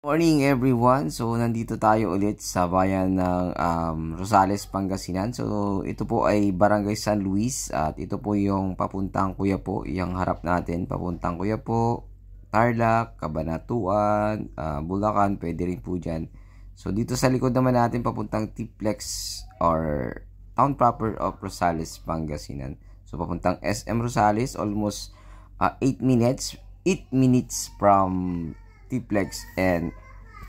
Morning everyone! So nandito tayo ulit sa bayan ng Rosales, Pangasinan. So ito po ay Barangay San Luis at ito po yung papuntang Quiapo, yung harap natin papuntang Quiapo, Tarlac, Cabanatuan, Bulacan, pwede rin po dyan. So dito sa likod naman natin papuntang Tiplex or town proper of Rosales, Pangasinan. So papuntang SM Rosales, almost 8 minutes from Tiplex and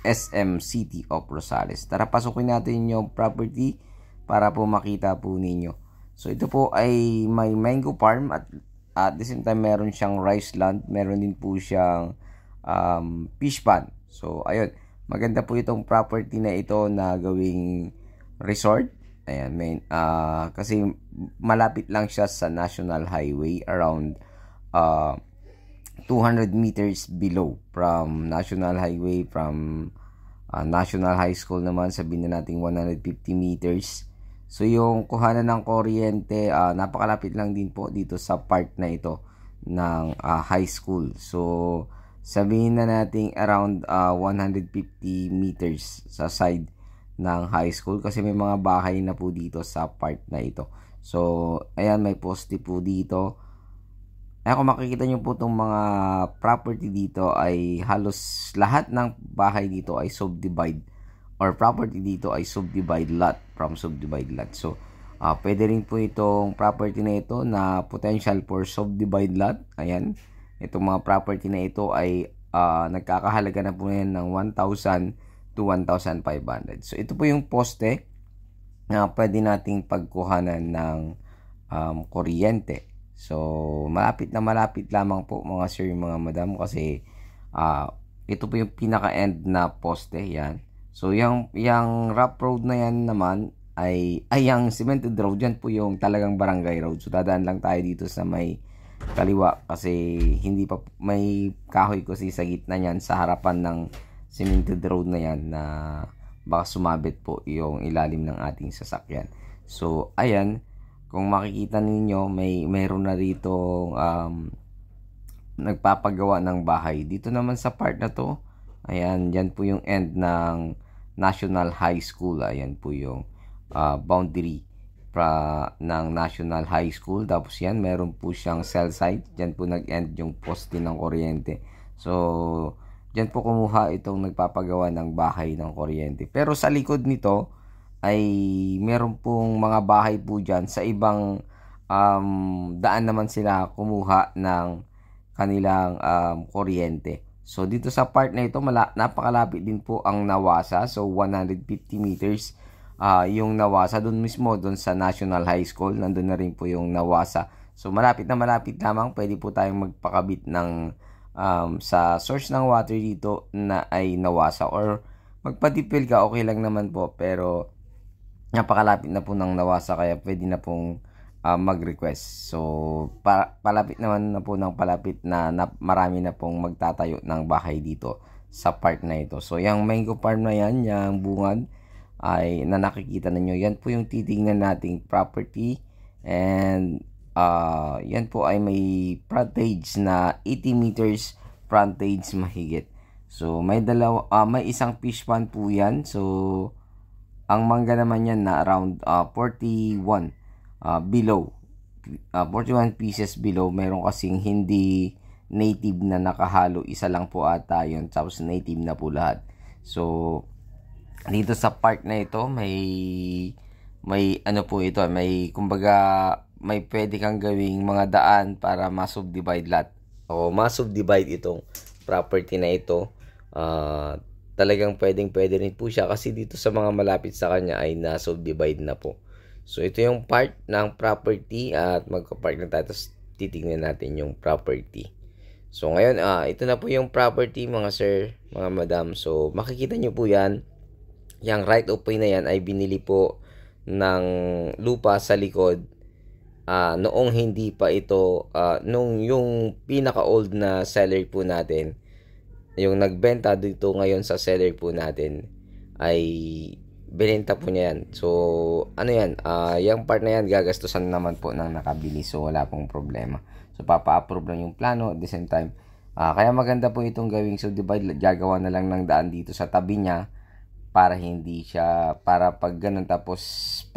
SM City of Rosales. Tara, pasukin natin yung property para po makita po ninyo. So ito po ay may mango farm at the same time meron siyang rice land, meron din po siyang fish pond. So ayun, maganda po itong property na ito na gawing resort. Ayan, kasi malapit lang siya sa National Highway, around 200 meters below from National Highway, from National High School naman sabihin na natin 150 meters. So yung kuhanan ng kuryente, napakalapit lang din po dito sa part na ito ng high school. So sabihin na natin around 150 meters sa side ng high school kasi may mga bahay na po dito sa part na ito. So ayan, may poste po dito. Ayan, kung makikita nyo po itong mga property dito ay halos lahat ng bahay dito ay subdivide or property dito ay subdivide lot from subdivide lot. So, pwede rin po itong property na ito na potential for subdivide lot. Ayan, itong mga property na ito ay nagkakahalaga na po yan ng 1,000 to 1,500. So, ito po yung poste na pwede nating pagkuhanan ng kuryente. So, malapit lamang po mga sir, mga madam, kasi ito po yung pinaka-end na poste, yan. So, yung rough road na yan naman ay yung cemented road, yan po yung talagang barangay road. So, dadaan lang tayo dito sa may kaliwa kasi hindi pa may kahoy kasi sa gitna niyan sa harapan ng cemented road na yan na baka sumabit po yung ilalim ng ating sasakyan. So, ayan. Kung makikita ninyo, mayroon na rito nagpapagawa ng bahay. Dito naman sa part na to, ayan, yan po yung end ng National High School. Ayan po yung boundary ng National High School. Tapos yan, meron po siyang cell site. Diyan po nag-end yung poste ng kuryente. So, diyan po kumuha itong nagpapagawa ng bahay ng kuryente. Pero sa likod nito, ay meron pong mga bahay po dyan sa ibang daan naman sila kumuha ng kanilang kuryente. So dito sa part na ito napakalapit din po ang Nawasa. So 150 meters yung Nawasa, doon mismo doon sa National High School, nandun na rin po yung Nawasa. So malapit lamang, pwede po tayong magpakabit ng sa source ng water dito na ay Nawasa, or magpadipil ka, okay lang naman po, pero napakalapit na po ng Nawasa kaya pwede na pong mag-request. So palapit naman na po ng palapit na marami na pong magtatayo ng bahay dito sa part na ito. So yung mango farm na yan, yung bungad ay na nakikita ninyo, yan po yung titingnan nating property, and yan po ay may frontage na 80 meters frontage mahigit. So may isang fish pond po yan. So ang mangga naman yan na around 41 below. 41 pieces below. Meron kasing hindi native na nakahalo. Isa lang po ata yun. Tapos native na po lahat. So, dito sa part na ito, may ano po ito. Kumbaga, may pwede kang gawing mga daan para ma-subdivide lot. O ma-subdivide itong property na ito. Talagang pwede rin po siya kasi dito sa mga malapit sa kanya ay na-subdivide na po. So ito yung part ng property at magka-park na tayo, tapos titignan natin yung property. So ngayon, ito na po yung property mga sir, mga madam. So makikita nyo po yan, yung right of way na yan ay binili po ng lupa sa likod noong hindi pa ito, nung yung pinaka-old na seller po natin, yung nagbenta dito ngayon sa seller po natin, ay binenta po niya yan. So ano yan, yung part na yan gagastusan naman po ng nakabili, so wala pong problema. So papa-approve lang yung plano, at the same time Kaya maganda po itong gawing so divide, gagawa na lang ng daan dito sa tabi niya para hindi siya, para pag ganun tapos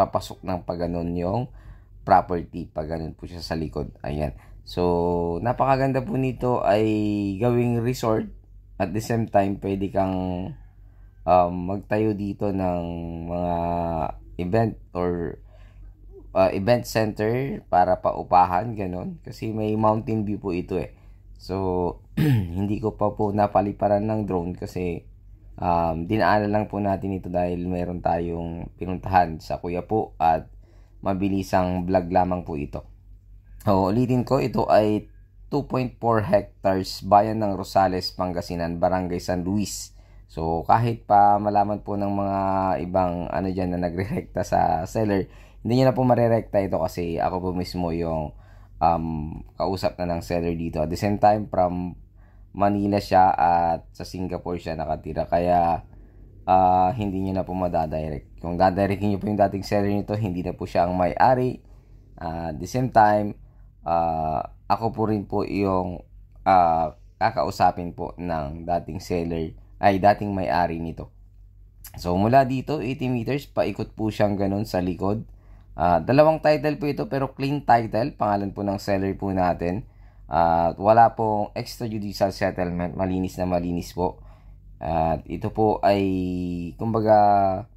papasok ng pag ganun yung property, pag ganun po siya sa likod. Ayan. So, napakaganda po nito ay gawing resort. At the same time, pwede kang magtayo dito ng mga event or event center para paupahan, ganun. Kasi may mountain view po ito eh. So, hindi ko pa po napaliparan ng drone kasi dinaanan lang po natin ito dahil meron tayong pinuntahan sa Kuya po at mabilisang vlog lamang po ito. So, ulitin ko, ito ay 2.4 hectares, bayan ng Rosales, Pangasinan, Barangay San Luis. So, kahit pa malaman po ng mga ibang ano dyan na nagre-rekta sa seller, hindi nyo na po marerekta ito kasi ako po mismo yung kausap na ng seller dito. At the same time, from Manila siya at sa Singapore siya nakatira. Kaya, hindi nyo na po madadirect. Kung dadirectin nyo po yung dating seller nito, hindi na po siya ang may-ari. At the same time, ako po rin po yung kakausapin po ng dating seller, ay dating may-ari nito. So, mula dito, 80 meters, paikot po siyang ganun sa likod. Dalawang title po ito pero clean title, pangalan po ng seller po natin. Wala pong extrajudicial settlement, malinis na malinis po. At ito po ay kumbaga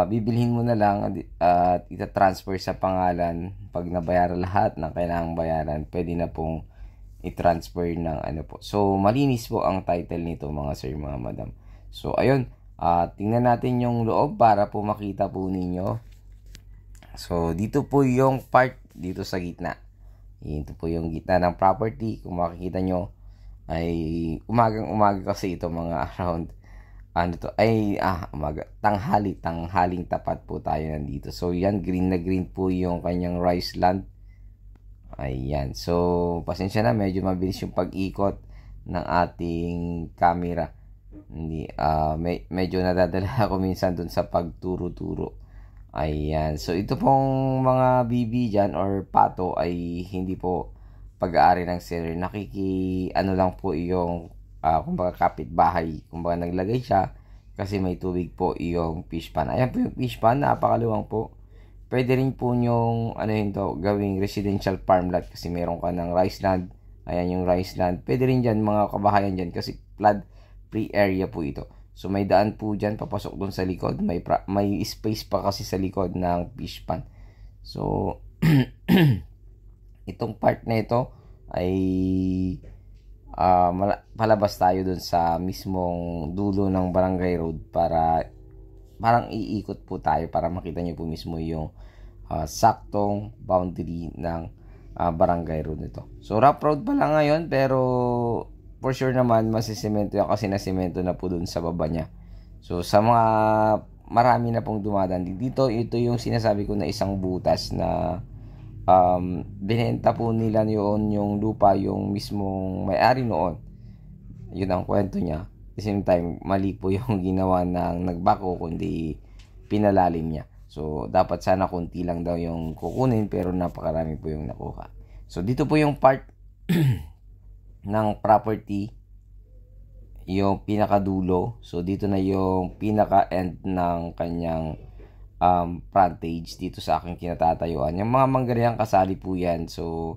bibilhin mo na lang at ita-transfer sa pangalan. Pag nabayaran lahat ng kailangang bayaran, pwede na pong i-transfer ng ano po. So malinis po ang title nito mga sir, mga madam. So ayun, tingnan natin yung loob para po makita po ninyo. So, dito po yung part dito sa gitna. Ito po yung gitna ng property. Kung makikita nyo, ay umagang-umaga kasi ito mga around, ano to, ay, umaga, tanghaling tapat po tayo nandito. So, yan, green na green po yung kanyang rice land. Ayan. So, pasensya na, medyo mabilis yung pag-ikot ng ating camera. Hindi, medyo nadadala ako minsan dun sa pagturo-turo. Ayan. So, ito pong mga BB dyan or pato ay hindi po pag-aari ng seller. Ano lang po yung, kumbaga kapitbahay. Kumbaga naglagay siya kasi may tubig po yung fish pan. Ayan po yung fish pan. Napakaluwang po. Pwede rin po yung, gawing residential farmland kasi meron ka ng rice land. Ayan yung rice land. Pwede rin dyan mga kabahayan dyan kasi flood free area po ito. So, may daan po dyan, papasok dun sa likod. May space pa kasi sa likod ng fish pan. So, itong part na ito ay palabas tayo dun sa mismong dulo ng barangay road para parang iikot po tayo para makita nyo po mismo yung saktong boundary ng barangay road nito. So, rough road pa lang ngayon pero for sure naman, masisemento yan kasi nasemento na po dun sa baba niya. So, sa mga marami na pong dumadaan dito, ito yung sinasabi ko na isang butas na binenta po nila yun yung lupa, yung mismong may-ari noon. Yun ang kwento niya. At the same time, mali po yung ginawa ng nagbako, kundi pinalalim niya. So, dapat sana kunti lang daw yung kukunin, pero napakarami po yung nakuha. So, dito po yung part ng property, yung pinakadulo. So, dito na yung pinaka-end ng kanyang frontage dito sa aking kinatatayuan. Yung mga manggaryang kasali po yan. So,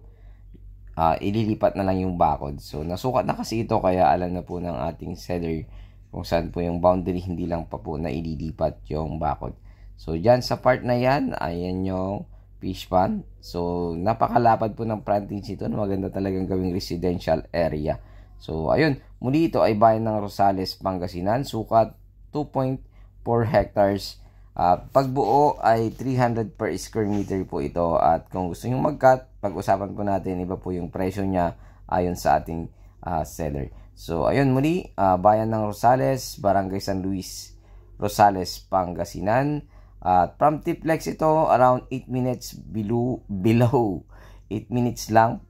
ililipat na lang yung bakod. So, nasukat na kasi ito kaya alam na po ng ating seller kung saan po yung boundary, hindi lang pa po na ililipat yung bakod. So, dyan sa part na yan, ayan yung fish pond. So, napakalapad po ng frontage ito na maganda talagang gawing residential area. So, ayun. Muli ito ay bayan ng Rosales, Pangasinan. Sukat 2.4 hectares. Pagbuo ay 300 per square meter po ito. At kung gusto nyo mag-cut, pag-usapan po natin, iba po yung presyo niya ayon sa ating seller. So, ayun muli. Bayan ng Rosales, Barangay San Luis, Rosales, Pangasinan. At from Tiplex ito, around 8 minutes below 8 minutes lang,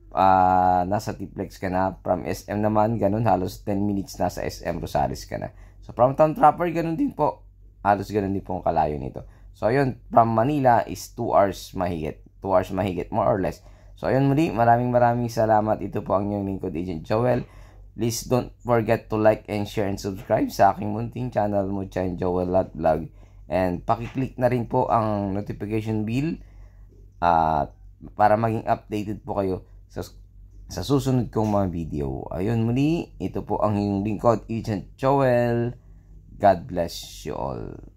nasa Tiplex ka na. From SM naman, ganun, halos 10 minutes nasa SM Rosales ka na. So, from Town Proper, ganun din po. Halos ganun din po ang kalayo nito. So, ayun, from Manila is 2 hours mahigit. 2 hours mahigit, more or less. So, ayun muli, maraming salamat. Ito po ang inyong lingkod, Agent Joel. Please don't forget to like and share and subscribe sa aking munting channel mo, Chan Joel Lat Vlog. And pakiclick na rin po ang notification bell at para maging updated po kayo sa susunod kong mga video. Ayun muli, ito po ang inyong lingkod, Agent Joel. God bless you all.